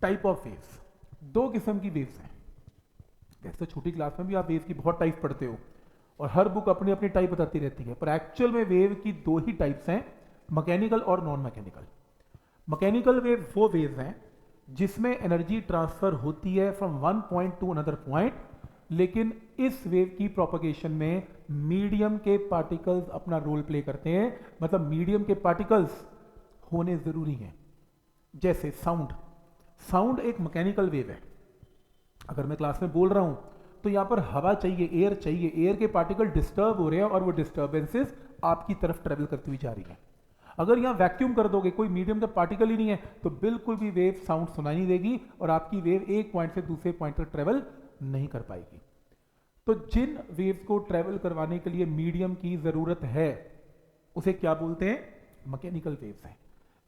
Type of waves, दो किस्म की वेव्स हैं। वैसे छोटी क्लास में भी आप वेव की बहुत टाइप पढ़ते हो और हर बुक अपनी अपनी टाइप बताती रहती है, पर एक्चुअल में वेव की दो ही टाइप्स हैं, मैकेनिकल और नॉन मैकेनिकल। मैकेनिकल वेव वो वेव्स हैं जिसमें एनर्जी ट्रांसफर होती है from one point two another point, लेकिन इस वेव की प्रोपगेशन में मीडियम के पार्टिकल्स अपना रोल प्ले करते हैं, मतलब मीडियम के पार्टिकल्स होने जरूरी हैं। जैसे साउंड, साउंड एक मैकेनिकल वेव है। अगर मैं क्लास में बोल रहा हूं तो यहां पर हवा चाहिए, एयर चाहिए, एयर के पार्टिकल डिस्टर्ब हो रहे हैं और वो डिस्टर्बेंसेस आपकी तरफ ट्रेवल करती हुई जा रही है। अगर यहां वैक्यूम कर दोगे, कोई मीडियम का पार्टिकल ही नहीं है, तो बिल्कुल भी वेव साउंड सुनाई नहीं देगी और आपकी वेव एक पॉइंट से दूसरे पॉइंट तक ट्रेवल नहीं कर पाएगी। तो जिन वेव्स को ट्रेवल करवाने के लिए मीडियम की जरूरत है उसे क्या बोलते हैं? मैकेनिकल वेव्स हैं।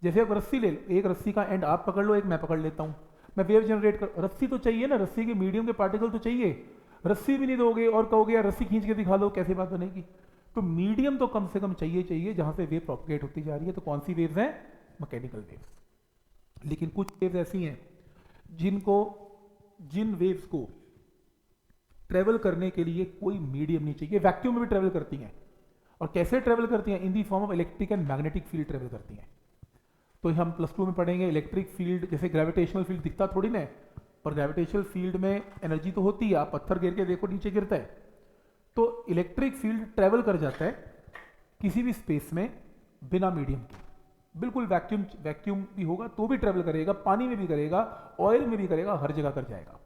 जैसे अब रस्सी ले लो, एक रस्सी का एंड आप पकड़ लो, एक मैं पकड़ लेता हूं, मैं वेव जनरेट कर, रस्सी तो चाहिए ना, रस्सी के मीडियम के पार्टिकल तो चाहिए। रस्सी भी नहीं दोगे और कहोगे यार रस्सी खींच के दिखा दो, कैसे बात बनेगी? तो मीडियम तो कम से कम चाहिए जहां से वेव प्रोपगेट होती जा रही है। तो कौन सी वेव्स हैं? Mechanical waves. लेकिन कुछ वेव्स ऐसी हैं जिन वेव्स को ट्रेवल करने के लिए कोई मीडियम नहीं चाहिए, वैक्यूम में भी ट्रेवल करती हैं। और कैसे ट्रेवल करती हैं? In the form of electric and magnetic field travel करती हैं। तो हम प्लस 2 में पढ़ेंगे इलेक्ट्रिक फील्ड, जैसे ग्रेविटेशनल फील्ड दिखता थोड़ी ना, पर ग्रेविटेशनल फील्ड में एनर्जी तो होती है, आप पत्थर गिर के देखो नीचे गिरता है। तो इलेक्ट्रिक फील्ड ट्रेवल कर जाता है किसी भी स्पेस में बिना मीडियम के, बिल्कुल वैक्यूम भी होगा तो भी ट्रेवल करेगा, पानी में भी करेगा, ऑयल में भी करेगा, हर जगह कर जाएगा।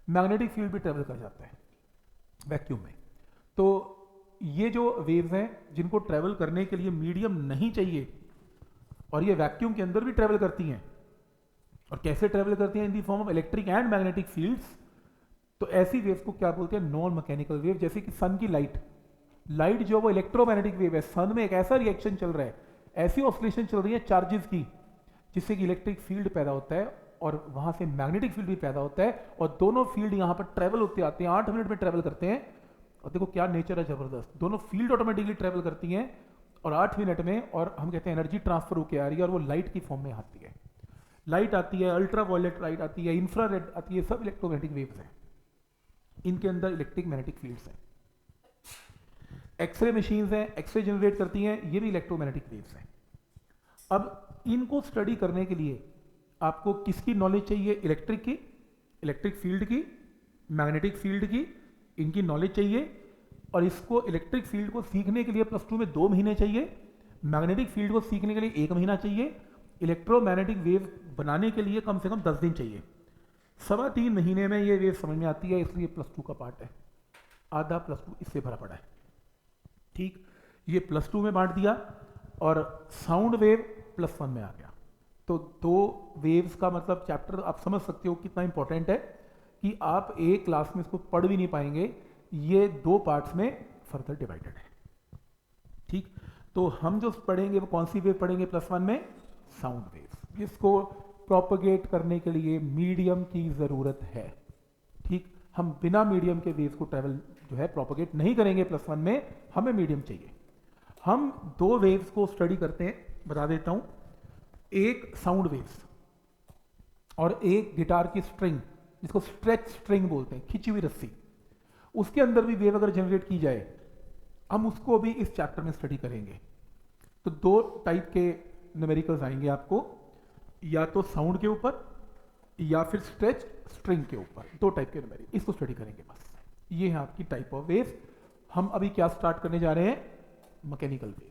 मैग्नेटिक फील्ड भी ट्रेवल कर जाता है वैक्यूम में। तो ये जो वेव्स हैं जिनको ट्रेवल करने के लिए मीडियम नहीं चाहिए और ये वैक्यूम के अंदर भी ट्रेवल करती हैं, और कैसे ट्रेवल करती हैं? In the form of electric and magnetic fields. तो ऐसी वेव्स को क्या बोलते हैं? Non mechanical wave. जैसे कि सन की लाइट जो वो इलेक्ट्रोमैग्नेटिक वेव है, सन में एक ऐसा रिएक्शन चल रहा है, ऐसी ऑसिलेशन चल रही है चार्जेस की, जिससे कि इलेक्ट्रिक फील्ड पैदा होता है और वहां से मैग्नेटिक फील्ड भी पैदा होता है, और दोनों फील्ड यहां पर ट्रेवल होते आते हैं, 8 मिनट में ट्रेवल करते हैं। और देखो क्या नेचर है जबरदस्त, दोनों फील्ड ऑटोमेटिकली ट्रेवल करती हैं और 8 मिनट में, और हम कहते हैं एनर्जी ट्रांसफर होकर आ रही है, और वो लाइट की फॉर्म में आती है। लाइट आती है, अल्ट्रा वायलेट लाइट आती है, इंफ्रारेड आती है, सब इलेक्ट्रोमैग्नेटिक वेव्स हैं। इनके अंदर इलेक्ट्रिक मैग्नेटिक फील्ड्स हैं। एक्सरे मशीन्स हैं, एक्सरे जनरेट करती हैं, ये भी इलेक्ट्रोमैग्नेटिक वेव्स हैं। अब इनको स्टडी करने के लिए आपको किसकी नॉलेज चाहिए? इलेक्ट्रिक की, इलेक्ट्रिक फील्ड की, मैग्नेटिक फील्ड की, इनकी नॉलेज चाहिए। और इसको इलेक्ट्रिक फील्ड को सीखने के लिए प्लस 2 में 2 महीने चाहिए, मैग्नेटिक फील्ड को सीखने के लिए 1 महीना चाहिए, इलेक्ट्रोमैग्नेटिक वेव बनाने के लिए कम से कम 10 दिन चाहिए। 3.25 महीने में ये वेव समझ में आती है, इसलिए प्लस 2 का पार्ट है। आधा प्लस 2 इससे भरा पड़ा है। ठीक, ये प्लस 2 में बांट दिया और साउंड वेव प्लस 1 में आ गया। तो 2 वेव्स का मतलब चैप्टर आप समझ सकते हो कितना इंपॉर्टेंट है कि आप एक क्लास में इसको पढ़ भी नहीं पाएंगे, ये 2 पार्ट्स में फर्दर डिवाइडेड है। ठीक, तो हम जो पढ़ेंगे वो कौन सी वेव पढ़ेंगे प्लस 1 में? साउंड वेव्स, जिसको प्रोपगेट करने के लिए मीडियम की जरूरत है। ठीक, हम बिना मीडियम के वेव्स को ट्रेवल जो है प्रोपगेट नहीं करेंगे प्लस 1 में, हमें मीडियम चाहिए। हम 2 वेव्स को स्टडी करते हैं, बता देता हूं। एक साउंड वेव्स और एक गिटार की स्ट्रिंग, जिसको स्ट्रेच स्ट्रिंग बोलते हैं, खिंची हुई रस्सी, उसके अंदर भी वेव अगर जनरेट की जाए, हम उसको भी इस चैप्टर में स्टडी करेंगे। तो 2 टाइप के न्यूमेरिकल्स आएंगे आपको, या तो साउंड के ऊपर या फिर स्ट्रेच स्ट्रिंग के ऊपर, 2 टाइप के न्यूमेरिकल, इसको स्टडी करेंगे बस। ये है आपकी टाइप ऑफ वेव। हम अभी क्या स्टार्ट करने जा रहे हैं? Mechanical wave.